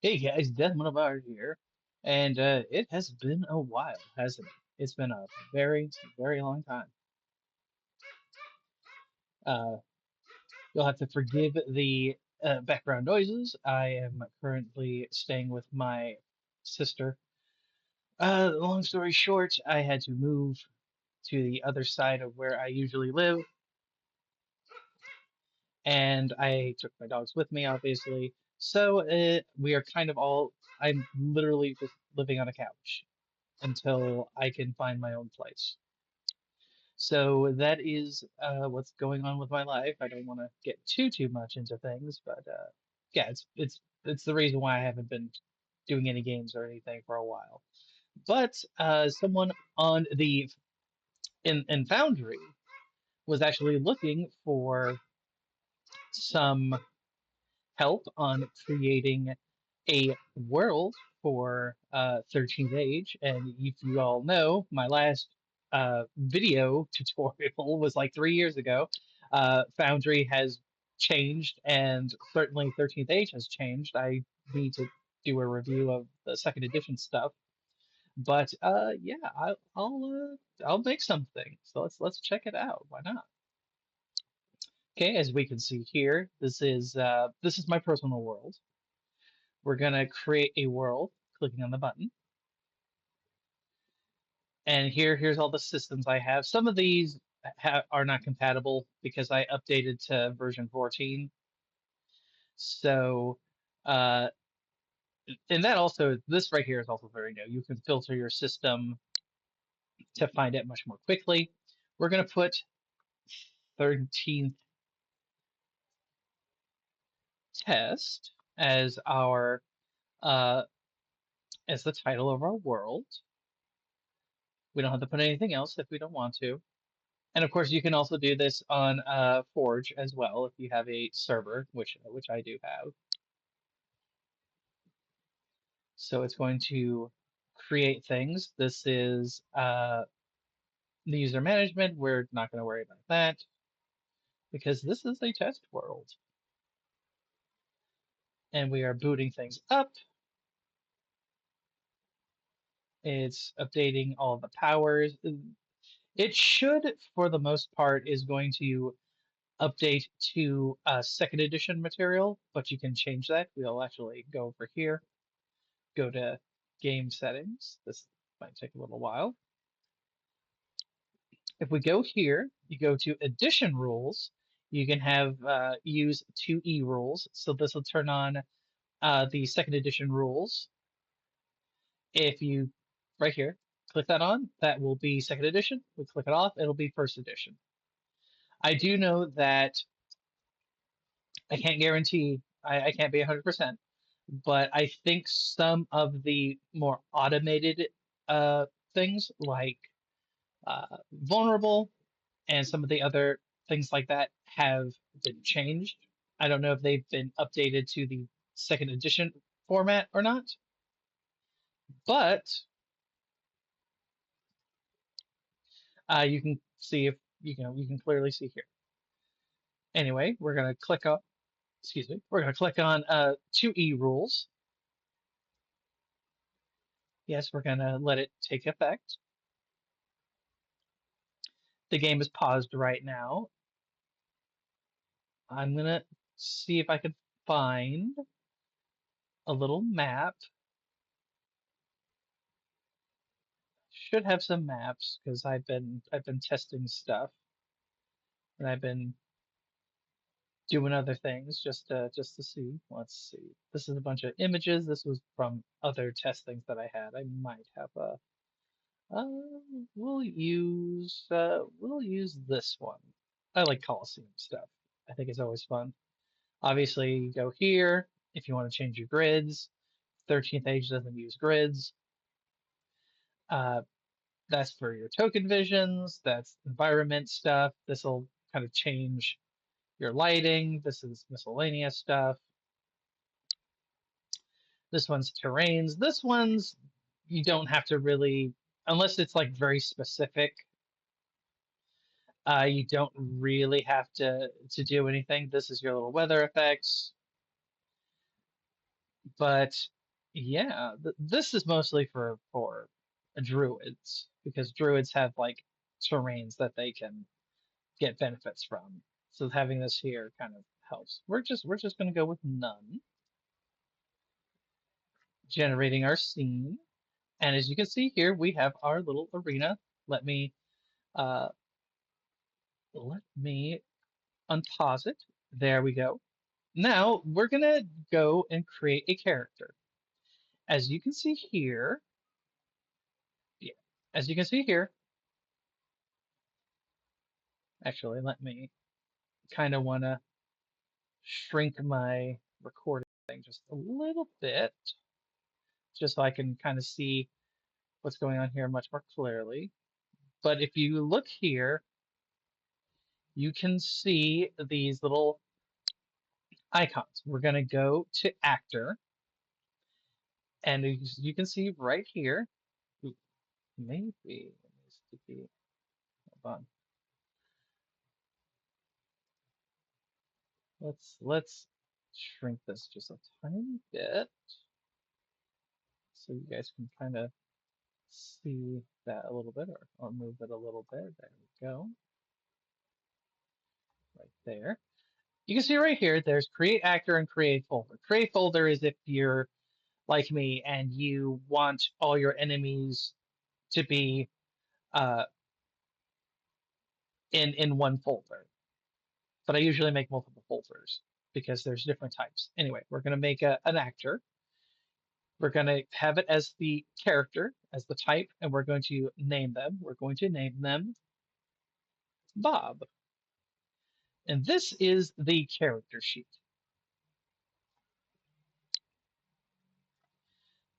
Hey guys, Death Monobar here, and it has been a while, hasn't it? It's been a very, very long time. Uh, you'll have to forgive the background noises. I am currently staying with my sister. Long story short, I had to move to the other side of where I usually live, and I took my dogs with me, obviously. So we are kind of all. I'm literally just living on a couch until I can find my own place. So that is what's going on with my life. I don't want to get too much into things, but yeah, it's the reason why I haven't been doing any games or anything for a while. But someone on the in Foundry was actually looking for some help on creating a world for 13th Age. And if you all know, my last video tutorial was like 3 years ago. Foundry has changed, and certainly 13th Age has changed. I need to do a review of the second edition stuff. But yeah, I'll make something. So let's check it out. Why not? Okay, as we can see here, this is my personal world. We're gonna create a world, clicking on the button. And here's all the systems I have. Some of these are not compatible because I updated to version 14. So, uh, and that also, this right here is also very new. You can filter your system to find it much more quickly. We're gonna put 13th test as our uh, as the title of our world. We don't have to put anything else if we don't want to. And of course, you can also do this on Forge as well if you have a server, which I do have. So it's going to create things. This is the user management. We're not going to worry about that because this is a test world, and we are booting things up. It's updating all the powers. It should, for the most part, is going to update to second edition material, but you can change that. We'll actually go over here, go to game settings. This might take a little while. If we go here, you go to edition rules. You can have use 2E rules. So this will turn on the second edition rules. If you, right here, click that on, that will be second edition. We click it off, it'll be first edition. I do know that I can't guarantee, I can't be 100%, but I think some of the more automated things like vulnerable and some of the other things like that have been changed. I don't know if they've been updated to the second edition format or not, but you can see if you can clearly see here. Anyway, we're going to click on, excuse me, we're going to click on 2E rules. Yes, we're going to let it take effect. The game is paused right now. I'm going to see if I can find a little map. Should have some maps because I've been testing stuff and I've been doing other things just to see. Let's see. This is a bunch of images. This was from other testings that I had. I might have a. Uh, we'll use this one. I like Coliseum stuff. I think it's always fun. Obviously, you go here if you want to change your grids. 13th Age doesn't use grids. Uh, that's for your token visions. That's environment stuff. This will kind of change your lighting. This is miscellaneous stuff. This one's terrains. This one's you don't have to really, unless it's like very specific. You don't really have to do anything. This is your little weather effects. But yeah, this is mostly for druids because druids have like terrains that they can get benefits from. So having this here kind of helps. We're just gonna go with none, generating our scene. And as you can see here, we have our little arena. Let me uh let me unpause it. There we go. Now we're gonna go and create a character. As you can see here, yeah, as you can see here, actually, let me kind of want to shrink my recording just a little bit, just so I can kind of see what's going on here much more clearly. But if you look here, you can see these little icons. We're going to go to actor, and as you can see right here, maybe it needs to be, hold on. Let's shrink this just a tiny bit so you guys can kind of see that a little bit, or move it a little bit. There we go, right there. You can see right here, there's create actor and create folder. Create folder is if you're like me and you want all your enemies to be uh, in one folder. But I usually make multiple folders because there's different types. Anyway, we're going to make an actor. We're going to have it as the character, as the type, and we're going to name them. We're going to name them Bob. And this is the character sheet.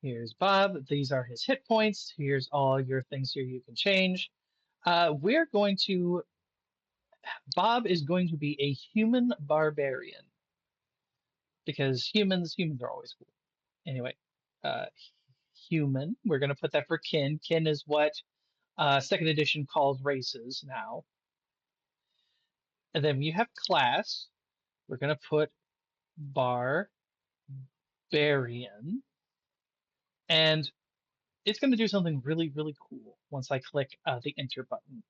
Here's Bob. These are his hit points. Here's all your things here you can change. We're going to, Bob is going to be a human barbarian because humans are always cool. Anyway, uh, human, we're going to put that for kin. Kin is what second edition calls races now. And then you have class. We're going to put barbarian. And it's going to do something really, really cool once I click the enter button.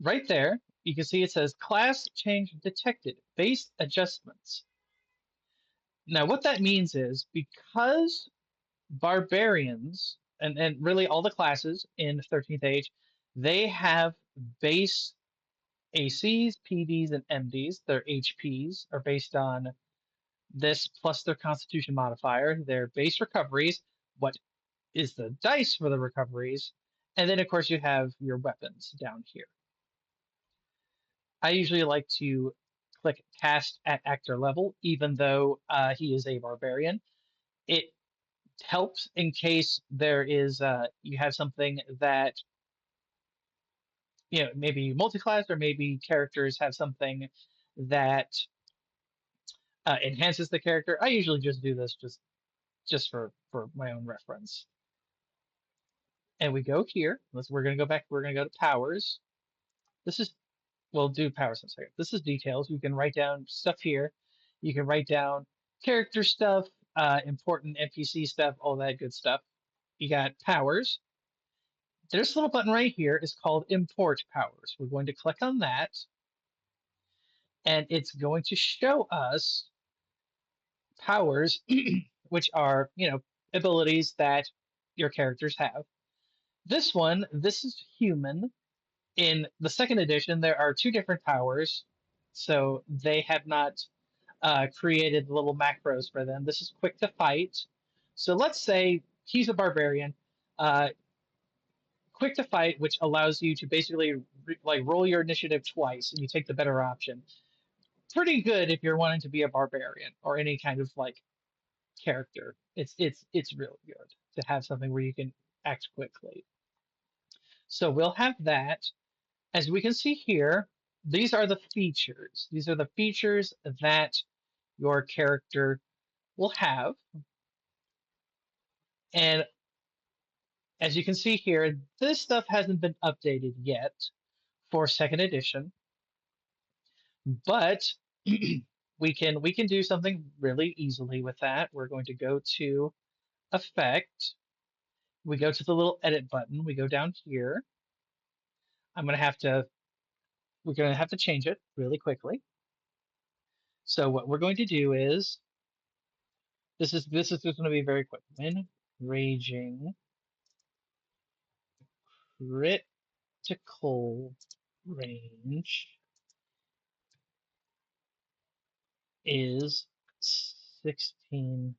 Right there, you can see it says class change detected, base adjustments. Now, what that means is because barbarians, and really all the classes in 13th Age, they have base ACs, PDs, and MDs. Their HPs are based on this plus their constitution modifier, their base recoveries, what is the dice for the recoveries, and then of course you have your weapons down here. I usually like to click cast at actor level, even though he is a barbarian. It helps in case there is you have something that maybe multi-class or maybe characters have something that enhances the character. I usually just do this just for my own reference. And we go here. We're gonna go back. We're gonna go to powers. This is we'll do powers in a second. This is details. You can write down stuff here. You can write down character stuff, important NPC stuff, all that good stuff. You got powers. There's a little button right here. It's called import powers. We're going to click on that, and it's going to show us powers, which are abilities that your characters have. This one, this is human. In the second edition, there are two different powers, so they have not created little macros for them. This is quick to fight. So let's say he's a barbarian. Uh, quick to fight, which allows you to basically like roll your initiative twice, and you take the better option. Pretty good if you're wanting to be a barbarian or any kind of like character. It's really good to have something where you can act quickly. So we'll have that. As we can see here, these are the features. These are the features that your character will have. And as you can see here, this stuff hasn't been updated yet for second edition. But we can do something really easily with that. We're going to go to Effect. We go to the little Edit button. We go down here. I'm gonna have to we're gonna have to change it really quickly. So what we're going to do is this is just going to be very quick. When raging critical range is 16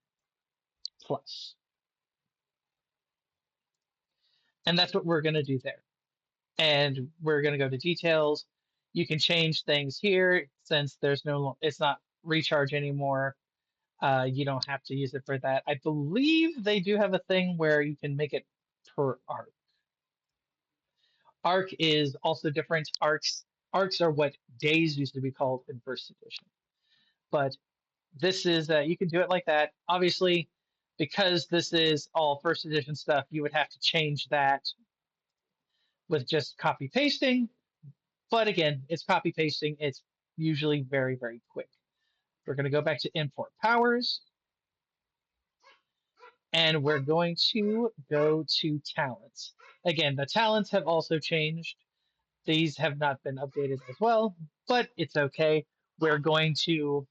plus. And that's what we're going to do there. And we're going to go to details. You can change things here since it's not recharge anymore. You don't have to use it for that. I believe they do have a thing where you can make it per arc. Arc is also different. Arcs are what days used to be called in first edition. But this is you can do it like that. Obviously, because this is all first edition stuff, you would have to change that with just copy pasting. But again, it's copy pasting. It's usually very, very quick. We're going to go back to import powers. And we're going to go to talents. Again, the talents have also changed. These have not been updated as well, but it's okay. We're going to,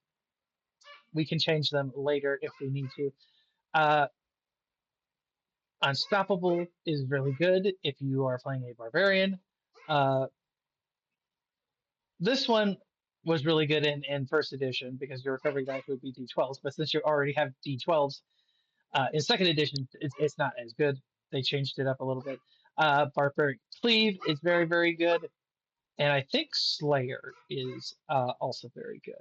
we can change them later if we need to. Uh, Unstoppable is really good if you are playing a barbarian. Uh, this one was really good in first edition because your recovery dice would be d12s, but since you already have d12s, in second edition, it's not as good. They changed it up a little bit. Barbaric Cleave is very, very good. And I think Slayer is also very good.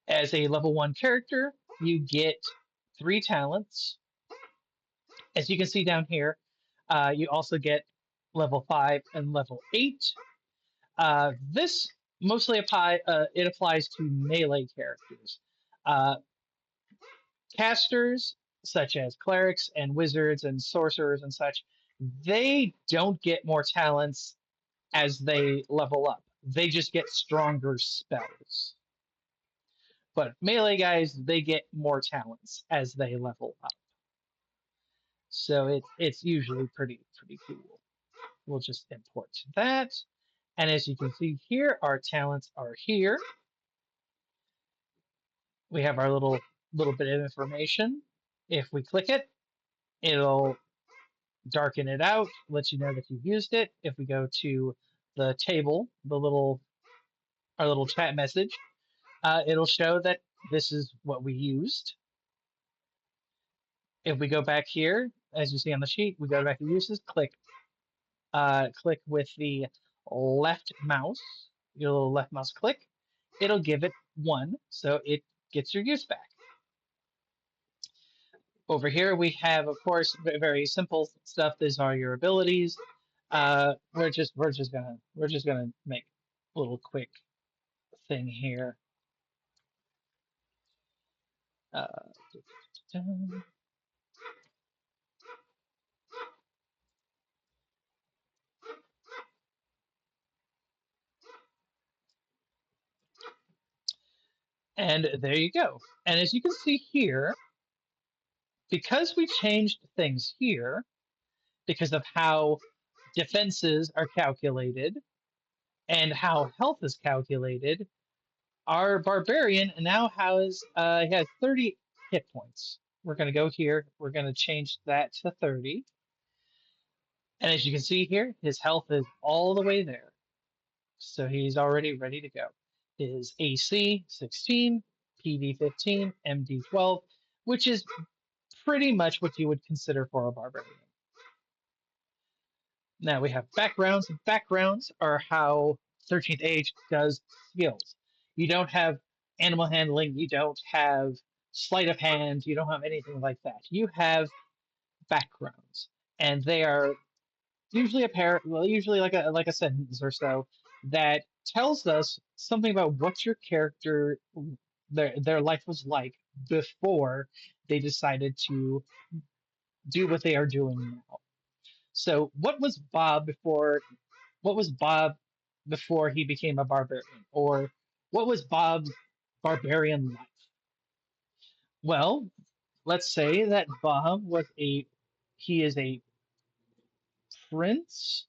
As a level 1 character, you get 3 talents. As you can see down here, you also get level 5 and level 8. This mostly it applies to melee characters. Uh, Casters, such as clerics and wizards and sorcerers and such, they don't get more talents as they level up. They just get stronger spells. But melee guys, they get more talents as they level up. So it's usually pretty cool. We'll just import that. And as you can see here, our talents are here. We have our little bit of information. If we click it, it'll darken it out, let you know that you've used it. If we go to the table, our little chat message, it'll show that this is what we used. If we go back here, as you see on the sheet, we go back to uses, click with the left mouse, your little left mouse click, it'll give it 1, so it gets your use back. Over here we have, of course, very simple stuff. These are your abilities. We're just gonna make a little quick thing here. Uh, and there you go. And as you can see here, because we changed things here, because of how defenses are calculated and how health is calculated, our barbarian now he has 30 hit points. We're going to go here. We're going to change that to 30. And as you can see here, his health is all the way there. So he's already ready to go. His AC 16, PD 15, MD 12, which is pretty much what you would consider for a barbarian. Now we have backgrounds. Backgrounds are how 13th Age does skills. You don't have animal handling, you don't have sleight of hand, you don't have anything like that. You have backgrounds, and they are usually usually like a sentence or so that tells us something about what your character their life was like before they decided to do what they are doing now. So what was Bob before he became a barbarian? Or What was Bob's barbarian life? Well, let's say that Bob was a he is a prince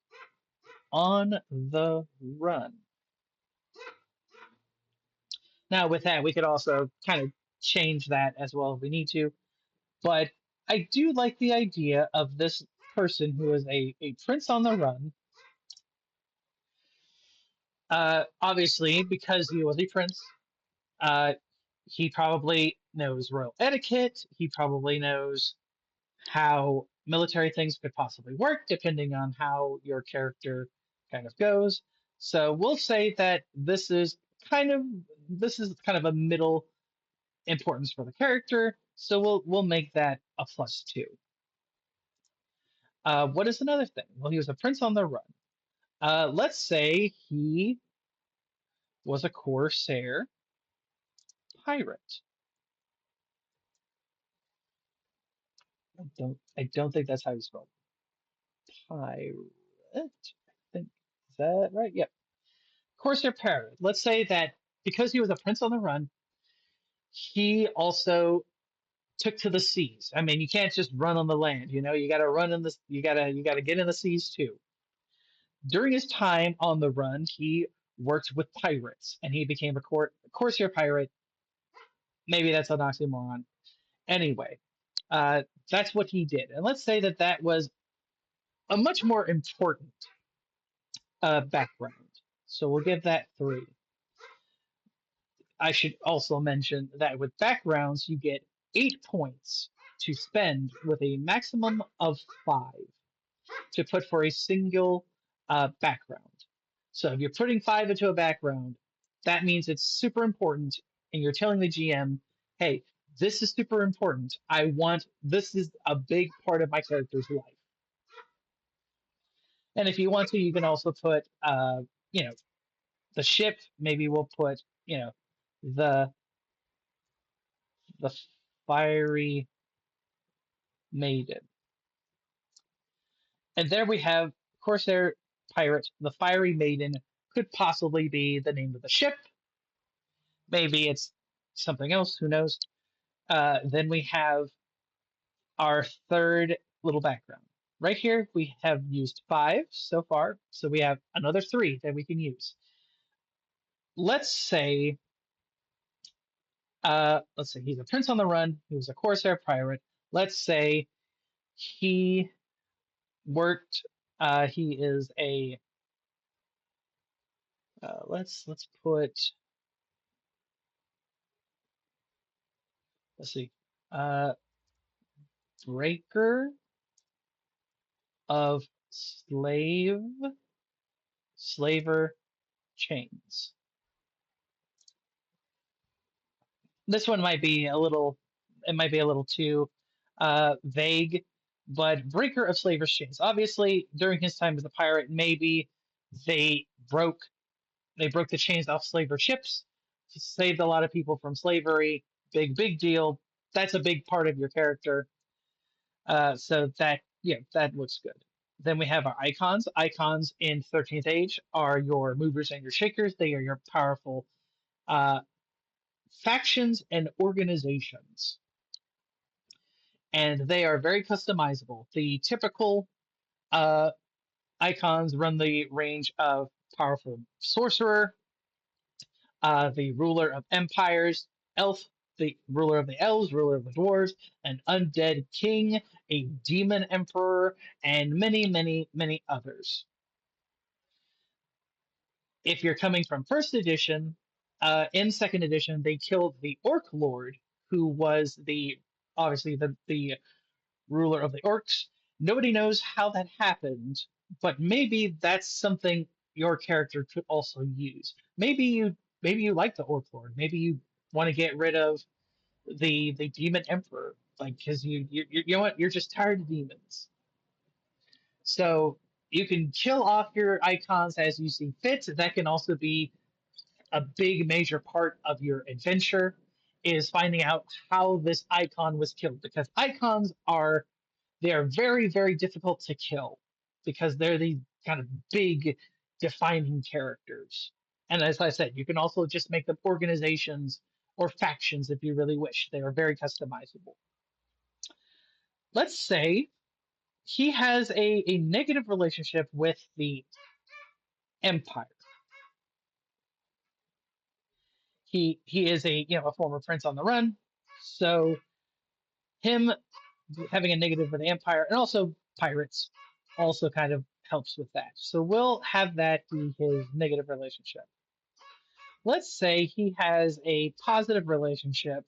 on the run. Now, with that, we could also kind of change that as well if we need to. But I do like the idea of this person who is a prince on the run. Obviously, because he was a prince, uh, he probably knows royal etiquette. He probably knows how military things could possibly work, depending on how your character kind of goes. So we'll say that this is kind of a middle importance for the character. So we'll make that a +2. What is another thing? Well, he was a prince on the run. Let's say he was a corsair pirate. I don't think that's how you spell pirate. I think is that right? Yep. Corsair pirate. Let's say that because he was a prince on the run, he also took to the seas. I mean, you can't just run on the land. You got to run in the. You got to get in the seas too. During his time on the run, he worked with pirates, and he became a corsair pirate. Maybe that's an oxymoron. Anyway, uh, that's what he did. And let's say that that was a much more important background. So we'll give that 3. I should also mention that with backgrounds, you get 8 points to spend with a maximum of 5 to put for a single background. So if you're putting 5 into a background, that means it's super important, and you're telling the GM, hey, this is super important. This is a big part of my character's life. And if you want to, you can also put, you know, the ship. Maybe we'll put, the the fiery maiden. And there we have Corsair pirate. The fiery maiden could possibly be the name of the ship. Maybe it's something else. Who knows? Then we have our third little background. Right here, we have used 5 so far, so we have another 3 that we can use. Let's say he's a prince on the run. He was a corsair pirate. Let's say he worked. He is a. Let's put. Let's see. Uh, breaker of slaver chains. This one might be a little. It might be a little too vague, but breaker of slaver chains. Obviously, during his time as a pirate, maybe they broke they broke the chains off slaver ships, saved a lot of people from slavery. Big deal. That's a big part of your character. So that yeah, that looks good. Then we have our icons. Icons in 13th Age are your movers and your shakers. They are your powerful uh, factions and organizations, and they are very customizable. The typical uh, icons run the range of powerful sorcerer, the ruler of empires, elf, the ruler of the elves, ruler of the dwarves, an undead king, a demon emperor, and many others. If you're coming from first edition, in second edition, they killed the Orc Lord, who was the obviously the ruler of the orcs. Nobody knows how that happened, but maybe that's something your character could also use. Maybe you like the Orc Lord. Maybe you want to get rid of the Demon Emperor, like because you know what, you're just tired of demons. So you can kill off your icons as you see fit. That can also be a big major part of your adventure is finding out how this icon was killed because icons are they are very difficult to kill because they're these kind of big defining characters. And as I said, you can also just make them organizations or factions if you really wish. They are very customizable. Let's say he has a negative relationship with the Empire. He is a former prince on the run, so him having a negative with the Empire and also pirates also kind of helps with that. So we'll have that be his negative relationship. Let's say he has a positive relationship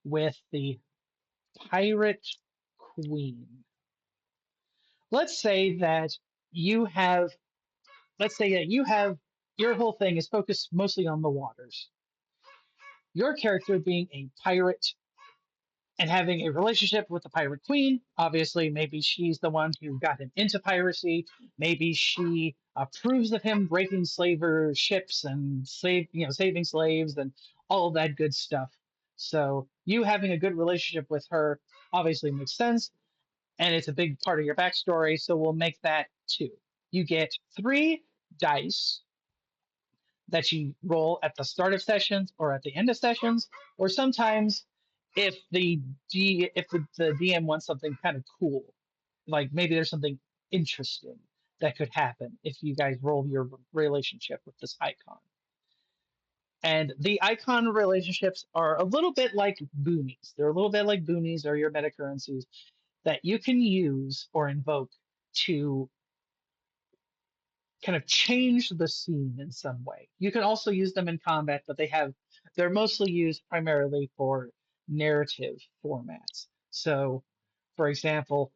with the Pirate Queen. Let's say that you have, let's say that you have, your whole thing is focused mostly on the waters. Your character being a pirate and having a relationship with the Pirate Queen. Obviously, maybe she's the one who got him into piracy. Maybe she approves of him breaking slaver ships and saving slaves and all of that good stuff. So you having a good relationship with her obviously makes sense, and it's a big part of your backstory. So we'll make that two. You get 3 dice that you roll at the start of sessions or at the end of sessions, or sometimes if the DM wants something kind of cool, like maybe there's something interesting that could happen if you guys roll your relationship with this icon. And the icon relationships are a little bit like boonies. They're a little bit like boonies or your meta currencies that you can use or invoke to kind of change the scene in some way. You can also use them in combat, but they're mostly used primarily for narrative formats. So, for example,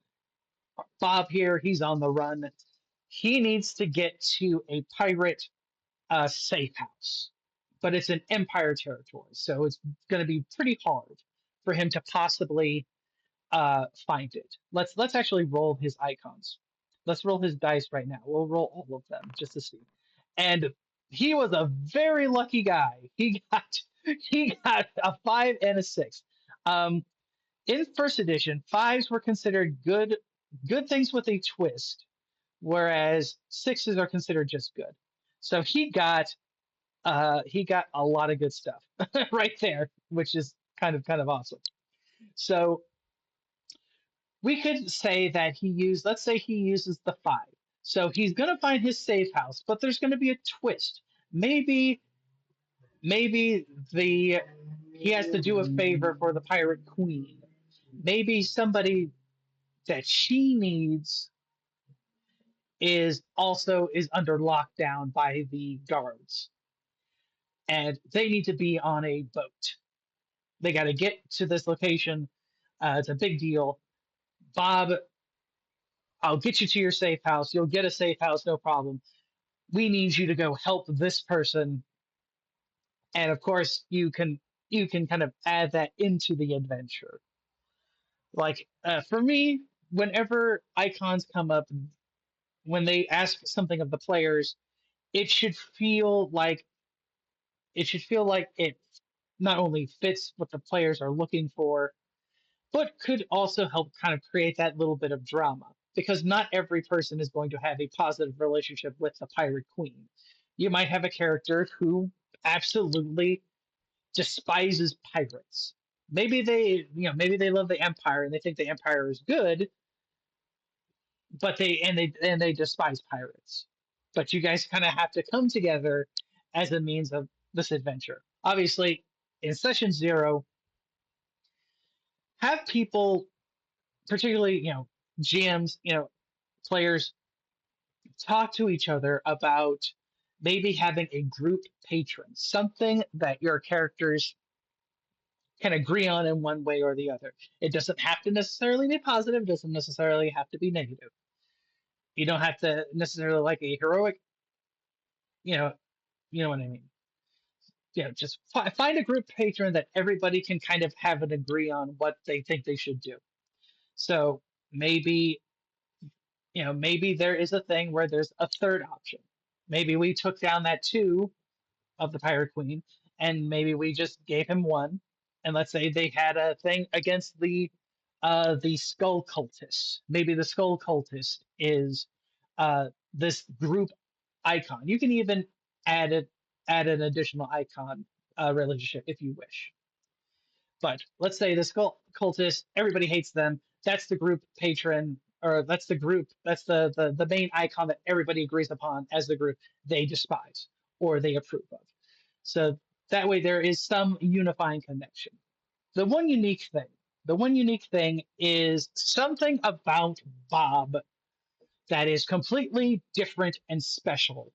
Bob here, he's on the run. He needs to get to a pirate safe house, but it's in Empire territory, so it's going to be pretty hard for him to possibly find it. Let's actually roll his icons. Let's roll his dice right now. We'll roll all of them just to see. And he was a very lucky guy. He got a 5 and a 6. Um, in first edition, fives were considered good things with a twist, whereas sixes are considered just good. So he got a lot of good stuff right there, which is kind of awesome. So we could say that let's say he uses the 5. So he's going to find his safe house, but there's going to be a twist. Maybe, maybe he has to do a favor for the Pirate Queen. Maybe somebody that she needs is under lockdown by the guards, and they need to be on a boat. They got to get to this location. It's a big deal. Bob, I'll get you to your safe house. You'll get a safe house, no problem. We need you to go help this person. And of course, you can kind of add that into the adventure. Like for me, whenever icons come up, when they ask something of the players, it should feel like it not only fits what the players are looking for, but could also help kind of create that little bit of drama. Because not every person is going to have a positive relationship with the Pirate Queen. You might have a character who absolutely despises pirates. Maybe they love the Empire and they think the Empire is good, but they despise pirates. But you guys kind of have to come together as a means of this adventure. Obviously, in session 0, have people, particularly GMs, players, talk to each other about maybe having a group patron, something that your characters can agree on in one way or the other. It doesn't have to necessarily be positive, doesn't necessarily have to be negative. You don't have to necessarily like a heroic, you know, you know what I mean. Just find a group patron that everybody can kind of have an agree on what they think they should do. So maybe, maybe there is a thing where there's a third option. Maybe we took down that 2 of the Pirate Queen, and maybe we just gave him 1. And let's say they had a thing against the Skull Cultist. Maybe the Skull Cultist is this group icon. You can even add it add an additional icon relationship if you wish. But let's say this cultist, everybody hates them. That's the group patron, or that's the group, that's the main icon that everybody agrees upon as the group they despise or they approve of. So that way there is some unifying connection. The one unique thing, the one unique thing is something about Bob that is completely different and special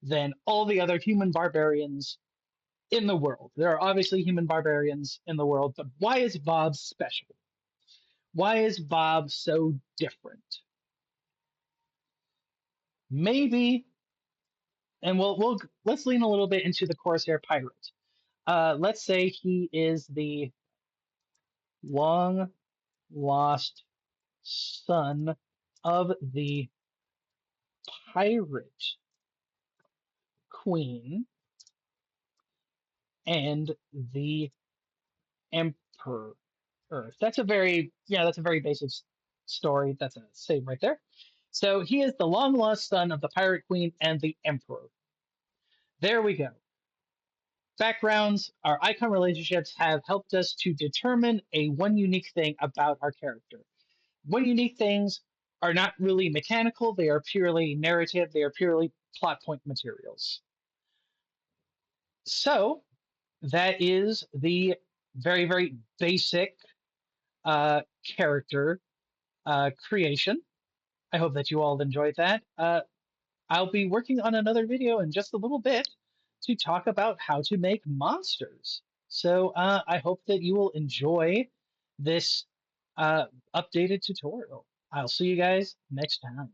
than all the other human barbarians in the world. There are obviously human barbarians in the world, but why is Bob special? Why is Bob so different? Maybe, and we'll let's lean a little bit into the Corsair pirate. Let's say he is the long lost son of the pirate queen and the emperor. That's a very basic story. That's a save right there. So he is the long lost son of the pirate queen and the emperor. There we go. Backgrounds, our icon relationships have helped us to determine a one unique thing about our character. One unique things are not really mechanical, they are purely narrative, they are purely plot point materials. So that is the very, very basic character creation. I hope that you all enjoyed that. I'll be working on another video in just a little bit to talk about how to make monsters. So I hope that you will enjoy this updated tutorial. I'll see you guys next time.